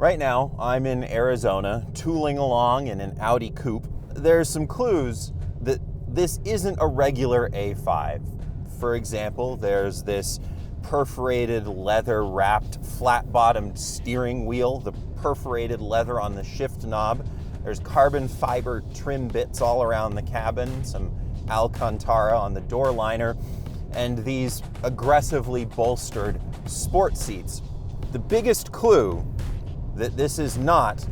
Right now, I'm in Arizona, tooling along in an Audi Coupe. There's some clues that this isn't a regular A5. For example, there's this perforated leather-wrapped, flat-bottomed steering wheel, the perforated leather on the shift knob. There's carbon fiber trim bits all around the cabin, some Alcantara on the door liner, and these aggressively bolstered sport seats. The biggest clue that this is not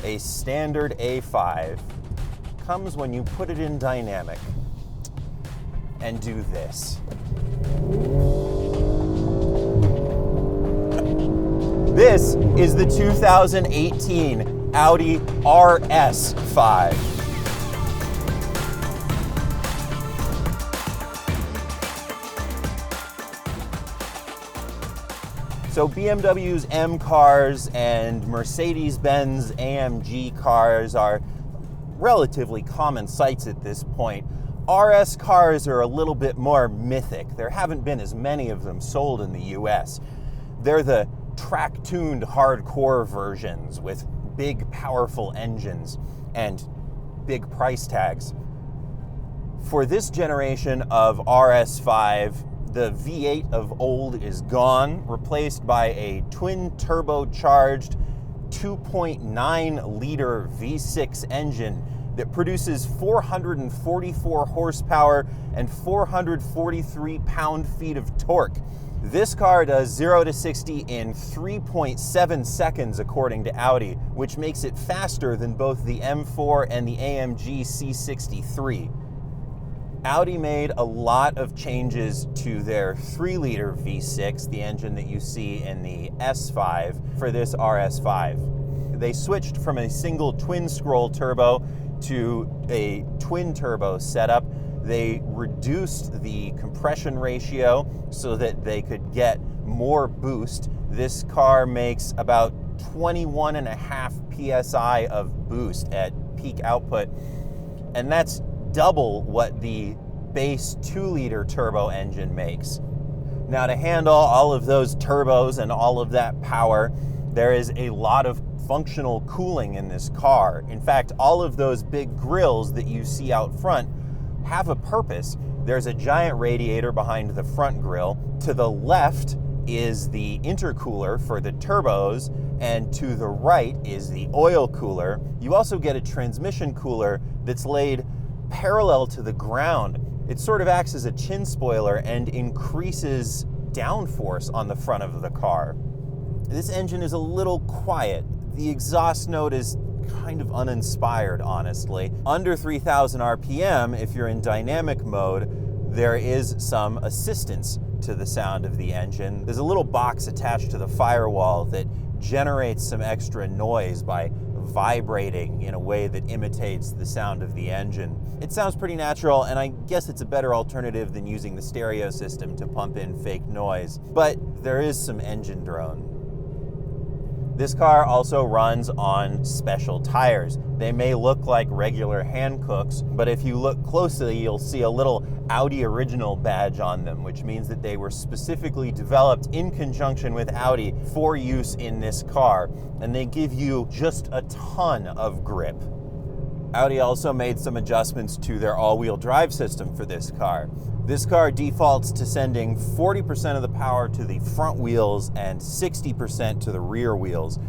a standard A5 comes when you put it in dynamic and do this. This is the 2018 Audi RS 5. So BMW's M cars and Mercedes-Benz AMG cars are relatively common sights at this point. RS cars are a little bit more mythic. There haven't been as many of them sold in the US. They're the track-tuned hardcore versions with big, powerful engines and big price tags. For this generation of RS5, the V8 of old is gone, replaced by a twin-turbocharged 2.9-liter V6 engine that produces 444 horsepower and 443 pound-feet of torque. This car does 0 to 60 in 3.7 seconds, according to Audi, which makes it faster than both the M4 and the AMG C63. Audi made a lot of changes to their 3-liter V6, the engine that you see in the S5, for this RS5. They switched from a single twin-scroll turbo to a twin-turbo setup. They reduced the compression ratio so that they could get more boost. This car makes about 21.5 PSI of boost at peak output, and that's double what the base 2-liter turbo engine makes. Now, to handle all of those turbos and all of that power, there is a lot of functional cooling in this car. In fact, all of those big grills that you see out front have a purpose. There's a giant radiator behind the front grille. To the left is the intercooler for the turbos, and to the right is the oil cooler. You also get a transmission cooler that's laid parallel to the ground. It sort of acts as a chin spoiler and increases downforce on the front of the car. This engine is a little quiet. The exhaust note is kind of uninspired, honestly. Under 3,000 RPM, if you're in dynamic mode, there is some assistance to the sound of the engine. There's a little box attached to the firewall that generates some extra noise by vibrating in a way that imitates the sound of the engine. It sounds pretty natural, and I guess it's a better alternative than using the stereo system to pump in fake noise, but there is some engine drone. This car also runs on special tires. They may look like regular Hancooks, but if you look closely, you'll see a little Audi Original badge on them, which means that they were specifically developed in conjunction with Audi for use in this car, and they give you just a ton of grip. Audi also made some adjustments to their all-wheel drive system for this car. This car defaults to sending 40% of the power to the front wheels and 60% to the rear wheels.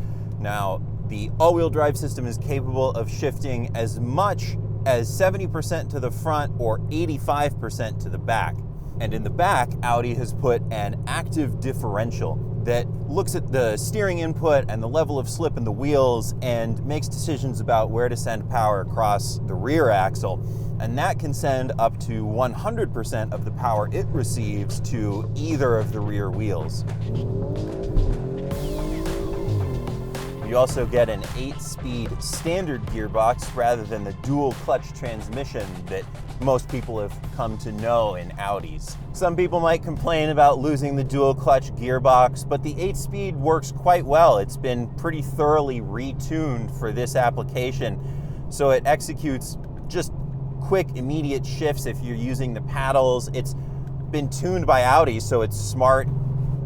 Now, the all-wheel drive system is capable of shifting as much as 70% to the front or 85% to the back. And in the back, Audi has put an active differential that looks at the steering input and the level of slip in the wheels and makes decisions about where to send power across the rear axle. And that can send up to 100% of the power it receives to either of the rear wheels. You also get an 8-speed standard gearbox rather than the dual clutch transmission that most people have come to know in Audis. Some people might complain about losing the dual clutch gearbox, but the 8-speed works quite well. It's been pretty thoroughly retuned for this application, so it executes just quick, immediate shifts if you're using the paddles. It's been tuned by Audi, so it's smart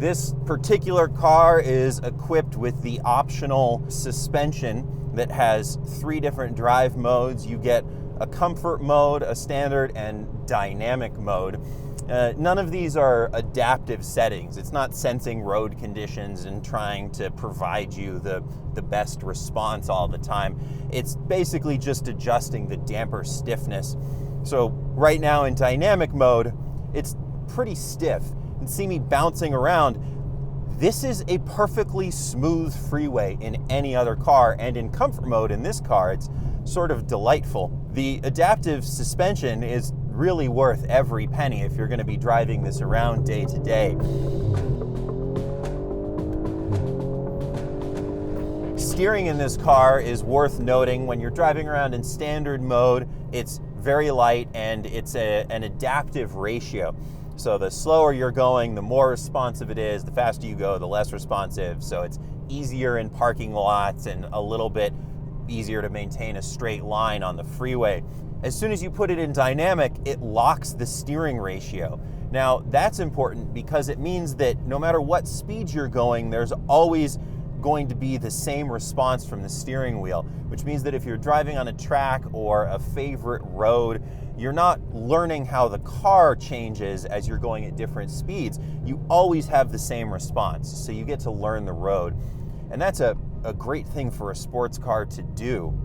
This particular car is equipped with the optional suspension that has 3 different drive modes. You get a comfort mode, a standard, and dynamic mode. None of these are adaptive settings. It's not sensing road conditions and trying to provide you the best response all the time. It's basically just adjusting the damper stiffness. So right now in dynamic mode, it's pretty stiff. You can see me bouncing around. This is a perfectly smooth freeway in any other car, and in comfort mode in this car, it's sort of delightful. The adaptive suspension is really worth every penny if you're going to be driving this around day to day. Steering in this car is worth noting. When you're driving around in standard mode, it's very light and it's an adaptive ratio. So the slower you're going, the more responsive it is. The faster you go, the less responsive. So it's easier in parking lots and a little bit easier to maintain a straight line on the freeway. As soon as you put it in dynamic, it locks the steering ratio. Now, that's important because it means that no matter what speed you're going, there's always going to be the same response from the steering wheel, which means that if you're driving on a track or a favorite road, you're not learning how the car changes as you're going at different speeds. You always have the same response, so you get to learn the road. And that's a great thing for a sports car to do.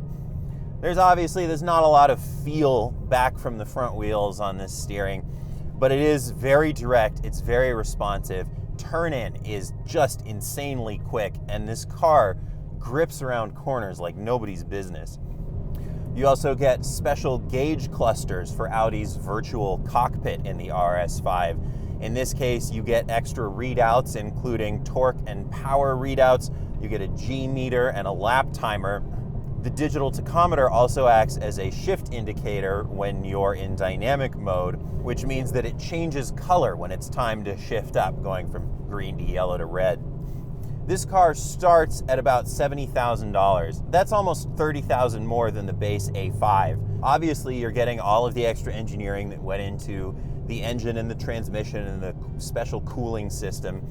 There's not a lot of feel back from the front wheels on this steering, but it is very direct, it's very responsive. Turn-in is just insanely quick, and this car grips around corners like nobody's business. You also get special gauge clusters for Audi's virtual cockpit in the RS5. In this case, you get extra readouts, including torque and power readouts. You get a G meter and a lap timer. The digital tachometer also acts as a shift indicator when you're in dynamic mode, which means that it changes color when it's time to shift up, going from green to yellow to red. This car starts at about $70,000. That's almost $30,000 more than the base A5. Obviously, you're getting all of the extra engineering that went into the engine and the transmission and the special cooling system.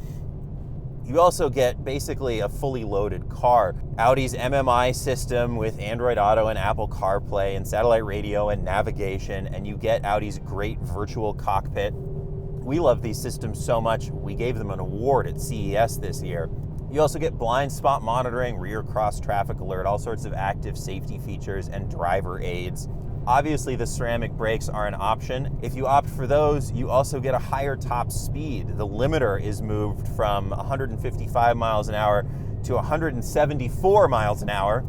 You also get basically a fully loaded car. Audi's MMI system with Android Auto and Apple CarPlay and satellite radio and navigation, and you get Audi's great virtual cockpit. We love these systems so much, we gave them an award at CES this year. You also get blind spot monitoring, rear cross traffic alert, all sorts of active safety features and driver aids. Obviously, the ceramic brakes are an option. If you opt for those, you also get a higher top speed. The limiter is moved from 155 miles an hour to 174 miles an hour.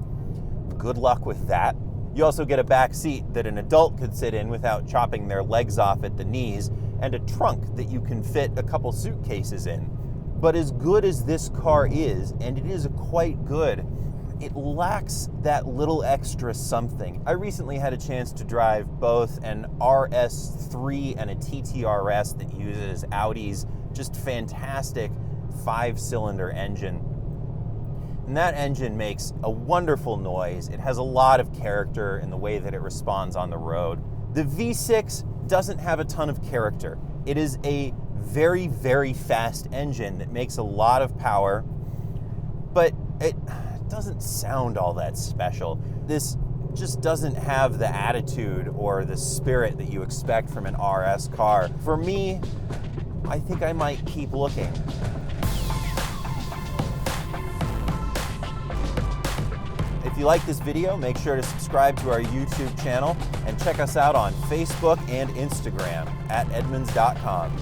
Good luck with that. You also get a back seat that an adult could sit in without chopping their legs off at the knees, and a trunk that you can fit a couple suitcases in. But as good as this car is, and it is quite good, it lacks that little extra something. I recently had a chance to drive both an RS3 and a TTRS that uses Audi's just fantastic 5-cylinder engine. And that engine makes a wonderful noise. It has a lot of character in the way that it responds on the road. The V6 doesn't have a ton of character. It is a very, very fast engine that makes a lot of power, but it doesn't sound all that special. This just doesn't have the attitude or the spirit that you expect from an RS car. For me, I think I might keep looking. If you like this video, make sure to subscribe to our YouTube channel and check us out on Facebook and Instagram at edmunds.com.